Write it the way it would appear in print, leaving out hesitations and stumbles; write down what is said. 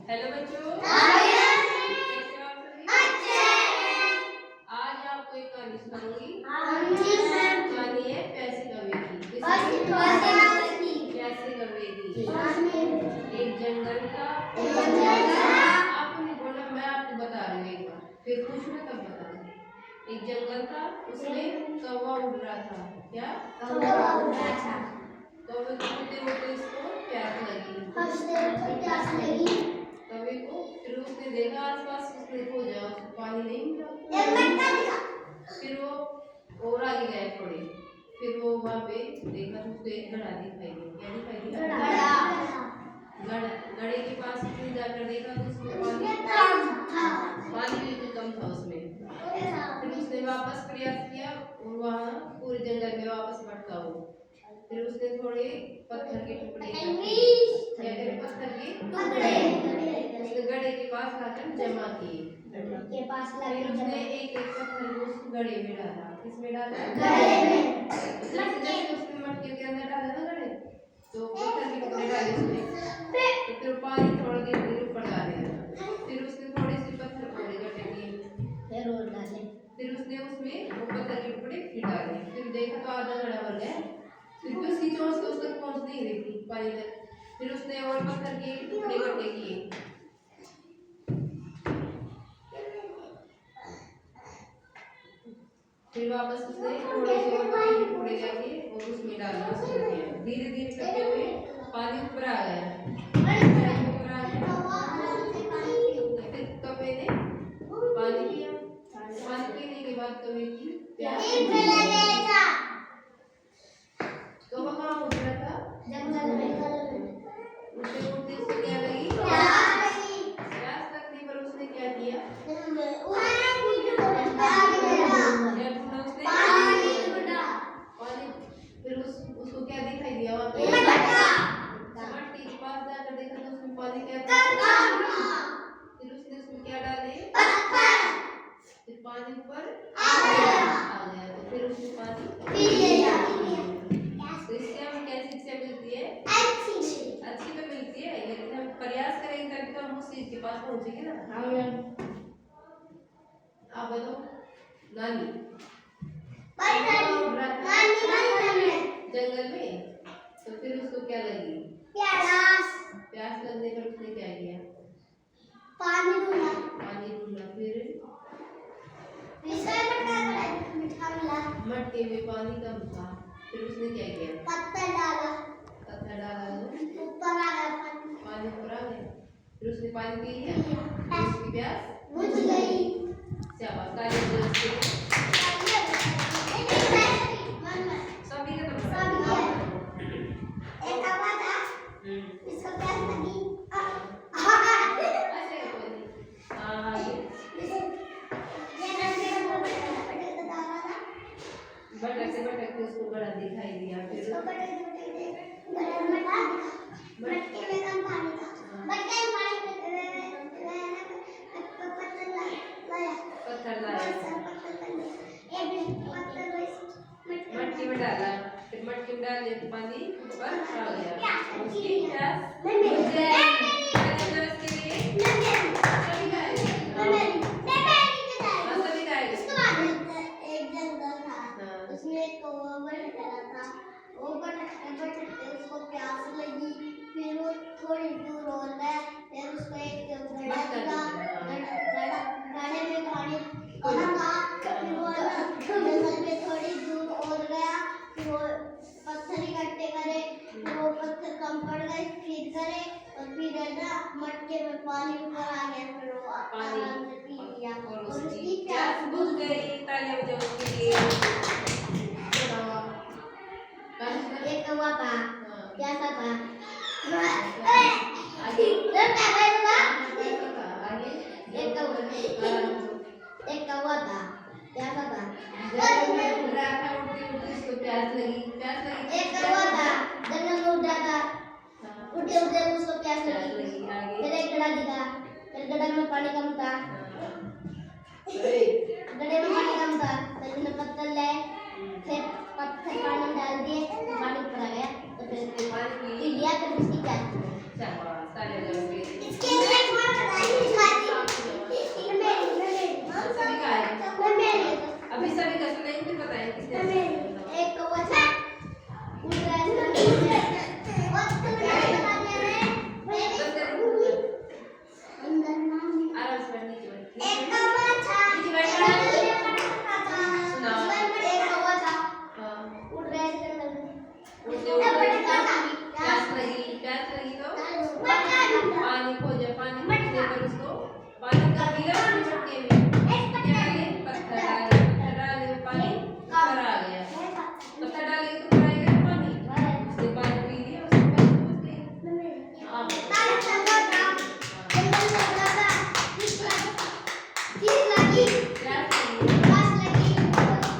Hello बच्चों, कैसे हो आप सभी? आज आपको एक कहानी सुनाऊंगी। कहानी है प्यासी कौवे की। प्यासी कौवे की। एक जंगल था। आपने बोला, मैं आपको बता रही हूँ एक बार, फिर पूछना तब बताना। एक जंगल था, उसमें कौवा उड़ रहा था। क्या? कौवे को उड़ते उड़ते इसको प्यास लगी। कौवे को फिर उसने देखा आसपास, उसने खोजा, उसको पानी नहीं मिला। फिर वो और आगे गया थोड़े, फिर वो वहाँ पे देखा तो उसको एक घड़ा दिखाई दिया। क्या दिखाई दिया? घड़े के पास उसने जाकर देखा तो उसमें पानी बिल्कुल कम था उसमें। फिर उसने वापस प्रयास किया और वहाँ पूरे जंगल में वापस भटका वो। फिर उसने थोड़े पत्थर के टुकड़े उसने घड़े के पास लाकर जमा किए। फिर उसने एक एक पत्थर को उस घड़े में डाला। किसमें डाला? जैसे उसने मटके के अंदर डाला ना घड़े, तो पत्थर के टुकड़े डाले उसमें, तो फिर पानी थोड़ा धीरे धीरे ऊपर आ गया। फिर उसने थोड़े से पत्थर थोड़े इकट्ठे किए, फिर उसने उसमें वो पत्थर के टुकड़े फिर डाले। फिर देखा तो आधा घड़ा भर गया। फिर भी उसकी चोंच तो उस तक पहुंच नहीं रही थी पानी तक। फिर उसने और पत्थर के टुकड़े इकट्ठे किए। फिर वापस उसने थोड़े से और पत्थर के टुकड़े लेके और उसमें डालना शुरू किया। धीरे धीरे करते हुए पानी ऊपर आ गया। फिर कौवे ने पानी पिया। पानी पीने के बाद कौवे की प्यास बुझ गई। कौवा कहाँ उड़ रहा था? उसे उड़ते उसको क्या लगी? प्यास लगने पर उसने क्या किया? फिर उसको क्या दिखाई दिया? वहाँ पे मट्टी के पास जाकर देखा तो उसमें पानी क्या था? फिर उसने उसमें क्या डाले? फिर पानी ऊपर आ गया। तो फिर उसने पानी पी लिया। तो इससे हमें क्या शिक्षा मिलती है? अच्छी तो मिलती है, लेकिन हम प्रयास करेंगे तभी तो हम उस चीज के पास पहुंचेंगे ना। आप बताओ। नानी जंगल में, तो फिर उसको क्या लगी? प्यास लगने पर उसने क्या किया? पानी ढूंढा। फिर मटके में पानी कम था। फिर उसने क्या किया? पत्थर डाला तो ऊपर आ गया पानी ऊपर आ गया। फिर उसने पानी पी लिया। उसकी प्यास बुझ गई। शाबाश, ताली दो उसके लिए। सभी का तो इसको प्यास लगी। भटकते उसको घड़ा दिखाई दिया। फिर पत्थर लाया, मटकी में डाला। फिर मटकी में डालने के पानी ऊपर आ गया। उसकी प्यास बुझ गई। वो भटकते उसको प्यास लगी। फिर वो थोड़ी दूर और गया। फिर उसको एक घड़ा दिखा। घड़े में पानी कम था। फिर वो जंगल में थोड़ी दूर और गया। फिर वो पत्थर इकट्ठे करे। फिर वो पत्थर कम पड़ गए, फिर करे और फिर है ना मटके में पानी ऊपर आ गया। फिर वो आराम से पी लिया और उसकी प्यास बुझ गई। तालियां बजाओ उसके लिए। एक कौवा था, प्यासा था। एक कौवा था, प्यासा था। उड़ रहा था, उड़ते उसको प्यास लगी। एक कौवा था, जंगल में उड़ रहा था। उड़ते उसको प्यास लगी। फिर एक घड़ा दिखा। फिर घड़े में पानी कम था। फिर उसने पत्थर लाए। फिर पत्थर पानी में डाल दिए, पानी ऊपर आ गया। तो फिर पी लिया। फिर उसकी प्यास बुझ गई।